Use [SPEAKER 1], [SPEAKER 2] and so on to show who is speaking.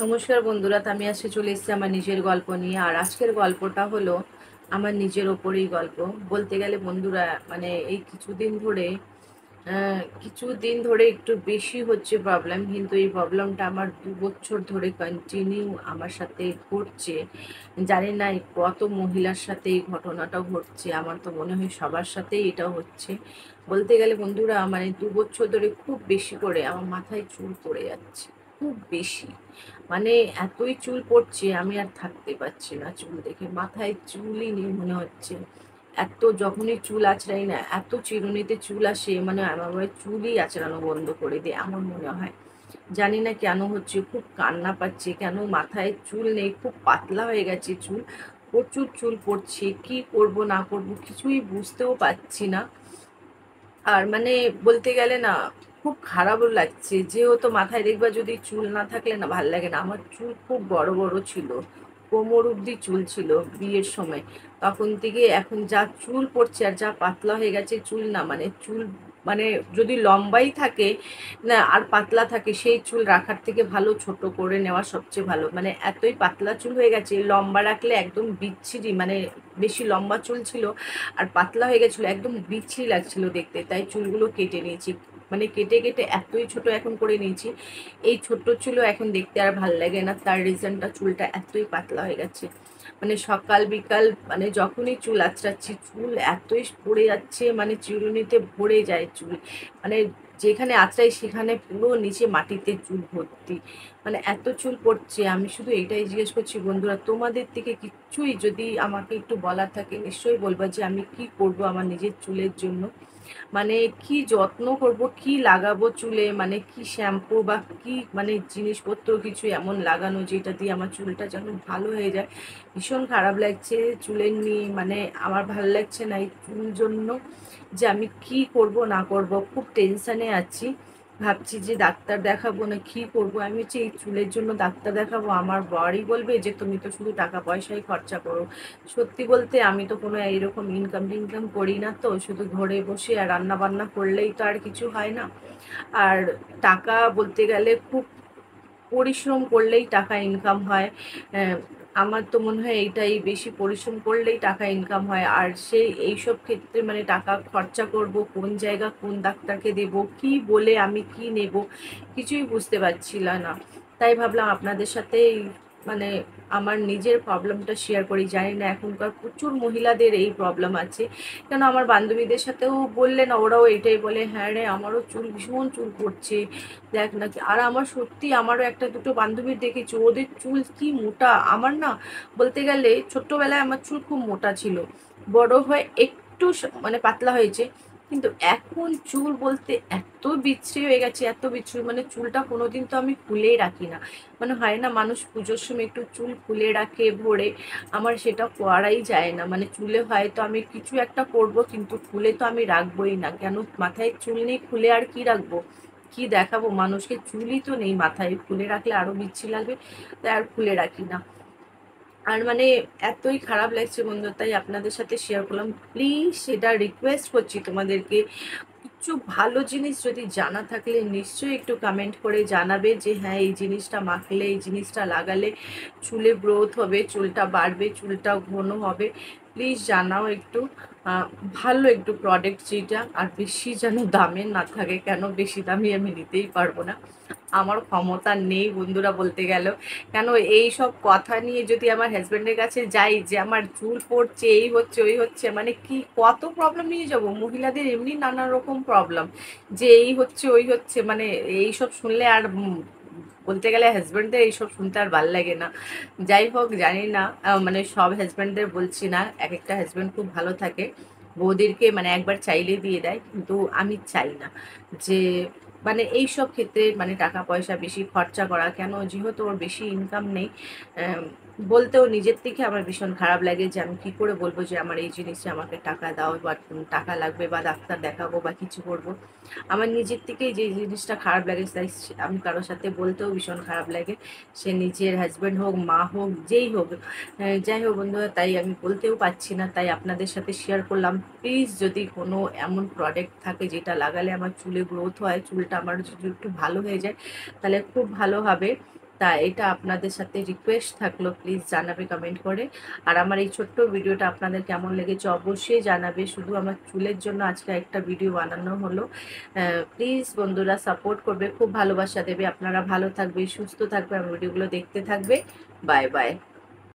[SPEAKER 1] নমস্কার বন্ধুরা, তো আমি আজকে চলে এসেছি আমার নিজের গল্প নিয়ে। আর আজকের গল্পটা হলো আমার নিজের ওপরেই গল্প। বলতে গেলে বন্ধুরা, মানে এই কিছুদিন ধরে একটু বেশি হচ্ছে প্রবলেম, কিন্তু এই প্রবলেমটা আমার 2 বছর ধরে কন্টিনিউ আমার সাথে ঘটছে। জানি না এই কত মহিলার সাথে এই ঘটনাটা ঘটছে, আমার তো মনে হয় সবার সাথেই এটা হচ্ছে। বলতে গেলে বন্ধুরা, মানে 2 বছর ধরে খুব বেশি করে আমার মাথায় চুল পড়ে যাচ্ছে, খুব বেশি। মানে এতই চুল পড়ছে, আমি আর থাকতে পারছি না। চুল দেখে মাথায় চুলই নেই মনে হচ্ছে। এত যখনই চুল আঁচড়াই না, এত চিরুনিতে চুল আসে, মানে আমার মনে হয় চুলই আঁচড়ানো বন্ধ করে দেয় এমন মনে হয়। জানি না কেন হচ্ছে, খুব কান্না পাচ্ছে, কেন মাথায় চুল নেই, খুব পাতলা হয়ে গেছে চুল, প্রচুর চুল পড়ছে। কি করব না করব কিছুই বুঝতেও পারছি না। আর মানে বলতে গেলে না, খুব খারাপও লাগছে। যেহেতু মাথায় দেখবা যদি চুল না থাকলে না ভাল লাগে না। আমার চুল খুব বড় বড় ছিল, কোমর অব্দি চুল ছিল বিয়ের সময়। তখন থেকে এখন যা চুল পড়ছে আর যা পাতলা হয়ে গেছে চুল, না মানে চুল, মানে যদি লম্বাই থাকে না আর পাতলা থাকে, সেই চুল রাখার থেকে ভালো ছোট করে নেওয়া সবচেয়ে ভালো। মানে এতই পাতলা চুল হয়ে গেছে, লম্বা রাখলে একদম বিচ্ছিরি, মানে বেশি লম্বা চুল ছিল আর পাতলা হয়ে গেছিলো, একদম বিচ্ছিরি লাগছিল দেখতে, তাই চুলগুলো কেটে নিয়েছি। মানে কেটে কেটে এতই ছোট এখন করে নিয়েছি। এই ছোট চুলও এখন দেখতে আর ভাল লাগে না, তার রিজনটা চুলটা এতই পাতলা হয়ে গেছে। মানে সকাল বিকাল মানে যখনই চুল আঁচড়াচ্ছি চুল এতই পড়ে যাচ্ছে, মানে চিরুনিতে ভরে যায় চুল। মানে যেখানে আঁচড়াই সেখানে পুরো নিচে মাটিতে চুল ভর্তি। মানে এত চুল পড়ছে। আমি শুধু এইটাই জিজ্ঞেস করছি বন্ধুরা, তোমাদের থেকে কিচ্ছুই যদি আমাকে একটু বলার থাকে নিশ্চয়ই বলবা, যে আমি কি করব আমার নিজের চুলের জন্য। মানে কি যত্ন করব, কি লাগাবো চুলে, মানে কি শ্যাম্পু বা কি মানে জিনিসপত্র কিছু এমন লাগানো যেটা দিয়ে আমার চুলটা যেন ভালো হয়ে যায়। ভীষণ খারাপ লাগছে চুলের নিয়ে, মানে আমার ভালো লাগছে না এই চুল জন্য, যে আমি কি করব না করব, খুব টেনশনে আছি। ভাবছি যে ডাক্তার দেখাবো না কি করব। আমি হচ্ছে এই চুলের জন্য ডাক্তার দেখাবো, আমার বাড়ি বলবে যে তুমি তো শুধু টাকা পয়সাই খরচা করো। সত্যি বলতে আমি তো কোনো এইরকম ইনকাম টিনকাম করি না, তো শুধু ঘরে বসে আর রান্না বান্না করলেই তো আর কিছু হয় না। আর টাকা বলতে গেলে খুব পরিশ্রম করলেই টাকা ইনকাম হয়। আহ, আমার তো মনে হয় এইটাই, বেশি পরিশ্রম করলেই টাকা ইনকাম হয়। আর সেই এইসব ক্ষেত্রে মানে টাকা খরচা করব কোন জায়গা, কোন ডাক্তারকে দেব, কি বলে আমি কি নেব, কিছুই বুঝতে পারছিলাম না। তাই ভাবলাম আপনাদের সাথে মানে আমার নিজের প্রবলেমটা শেয়ার করি। জানি না এখনকার প্রচুর মহিলাদের এই প্রবলেম আছে, কেন আমার বান্ধবীদের সাথেও বললে না ওরাও এটাই বলে, হ্যাঁ রে আমারও চুল ভীষণ চুল পড়ছে দেখ নাকি। আর আমার সত্যি, আমারও একটা দুটো বান্ধবীর দেখেছি ওদের চুল কি মোটা। আমার না বলতে গেলে ছোট্টবেলায় আমার চুল খুব মোটা ছিল, বড় হয়ে একটু মানে পাতলা হয়েছে, কিন্তু এখন চুল বলতে এত বিচ্ছিরি হয়ে গেছে, এত বিচ্ছিরি, মানে চুলটা কোনোদিন তো আমি খুলেই রাখি না। মানে হয় না মানুষ পুজোর সময় একটু চুল খুলে রাখে ভরে, আমার সেটা করাই যায় না। মানে চুলে হয়তো আমি কিছু একটা করব, কিন্তু খুলে তো আমি রাখবোই না। কেন, মাথায় চুল নেই, খুলে আর কি রাখবো, কি দেখাবো মানুষকে, চুলই তো নেই মাথায়, খুলে রাখলে আরো বিচ্ছিরি লাগবে, তাই আর খুলে রাখি না। আর মানে এতই খারাপ লাগছে বন্ধু, তাই আপনাদের সাথে শেয়ার করলাম। প্লিজ সেটা রিকোয়েস্ট করছি তোমাদেরকে, কিছু ভালো জিনিস যদি জানা থাকলে নিশ্চয়ই একটু কমেন্ট করে জানাবে, যে হ্যাঁ এই জিনিসটা মাখলে, এই জিনিসটা লাগালে চুলে গ্রোথ হবে, চুলটা বাড়বে, চুলটা ঘন হবে। প্লিজ জানাও একটু। আহ, ভালো একটু প্রোডাক্ট যেটা, আর বেশি যেন দামের না থাকে, কেন বেশি দামি আমি নিতেই পারবো না, আমার ক্ষমতা নেই বন্ধুরা বলতে গেল। কেন এই সব কথা নিয়ে যদি আমার হাজব্যান্ডের কাছে যাই যে আমার চুল পড়ছে, এই হচ্ছে ওই হচ্ছে, মানে কি কত প্রবলেম নিয়ে যাব। মহিলাদের এমনি নানা রকম প্রবলেম, যে এই হচ্ছে ওই হচ্ছে, মানে এই সব শুনলে আর বলতে গেলে হাজব্যান্ডদের এইসব শুনতে আর ভাল লাগে না। যাই হোক, জানি না মানে সব হাজব্যান্ডদের বলছি না, এক একটা হাজব্যান্ড খুব ভালো থাকে, বৌদিরকে মানে একবার চাইলে দিয়ে দেয়, কিন্তু আমি চাই না যে মানে এই সব ক্ষেত্রে মানে টাকা পয়সা বেশি খরচা করা। কেন, যেহেতু ওর বেশি ইনকাম নেই, আম, বলতেও নিজের থেকে আমার ভীষণ খারাপ লাগে, যে আমি কি করে বলবো যে আমার এই জিনিসটা আমাকে টাকা দাও, বা টাকা লাগবে, বা ডাক্তার দেখাবো, বা কিছু করব। আমার নিজের থেকেই যে জিনিসটা খারাপ লাগে, তাই আমি কারোর সাথে বলতেও ভীষণ খারাপ লাগে, সে নিজের হাজব্যান্ড হোক, মা হোক, যেই হোক। যাই হোক বন্ধুরা, তাই আমি বলতেও পারছি না, তাই আপনাদের সাথে শেয়ার করলাম। প্লিজ যদি কোনো এমন প্রোডাক্ট থাকে যেটা লাগালে আমার চুলে গ্রোথ হয়, চুলটা আমার যদি একটু ভালো হয়ে যায়, তাহলে খুব ভালো হবে। তা এটা আপনাদের সাথে রিকোয়েস্ট থাকলো, প্লিজ জানাবে কমেন্ট করে। আর আমার এই ছোট্ট ভিডিওটা আপনাদের কেমন লেগেছে অবশ্যই জানাবে। শুধু আমার চুলের জন্য আজকে একটা ভিডিও বানানো হলো। প্লিজ বন্ধুরা সাপোর্ট করবে, খুব ভালোবাসা দেবে। আপনারা ভালো থাকবে, সুস্থ থাকবে, আমার ভিডিওগুলো দেখতে থাকবে। Bye bye.